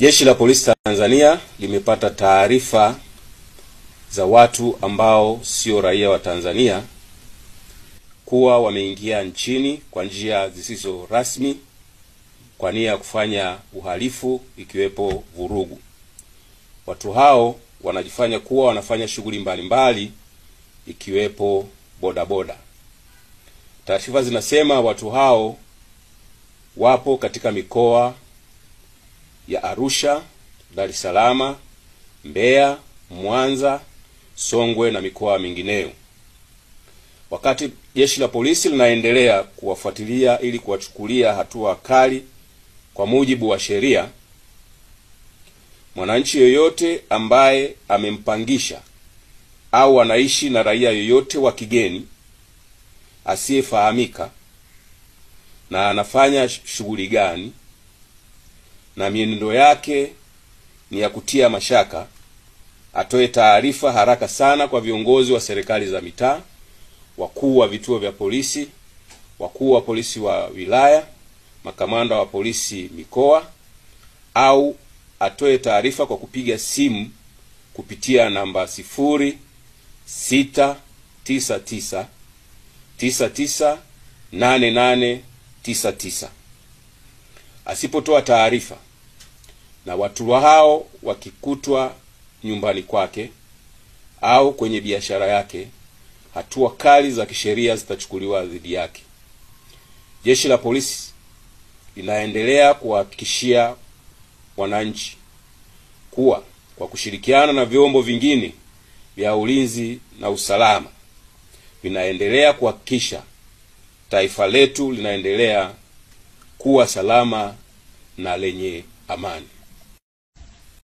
Jeshi la Polisi Tanzania limepata taarifa za watu ambao sio raia wa Tanzania kuwa wameingia nchini kwa njia zisizo rasmi kwa nia ya kufanya uhalifu ikiwepo vurugu. Watu hao wanajifanya kuwa wanafanya shughuli mbalimbali ikiwepo bodaboda. Taarifa zinasema watu hao wapo katika mikoa ya Arusha, Dar es Salaam, Mbeya, Mwanza, Songwe na mikoa mingineyo. Wakati jeshi la polisi linaendelea kuwafuatilia ili kuwachukulia hatua kali kwa mujibu wa sheria, mwananchi yoyote ambaye amempangisha au anaishi na raia yoyote wa kigeni asiyefahamika na anafanya shughuli gani na mienendo yake ni ya kutia mashaka, atoe taarifa haraka sana kwa viongozi wa serikali za mitaa, wakuu wa vituo vya polisi, wakuu wa polisi wa wilaya, makamanda wa polisi mikoa, au atoe taarifa kwa kupiga simu kupitia namba 0699998899. Asipotoa taarifa na watu hao wakikutwa nyumbani kwake au kwenye biashara yake, hatua kali za kisheria zitachukuliwa dhidi yake. Jeshi la polisi linaendelea kuhakikishia wananchi kuwa kwa kushirikiana na vyombo vingine vya ulinzi na usalama vinaendelea kuhakikisha taifa letu linaendelea kuwa salama na lenye amani.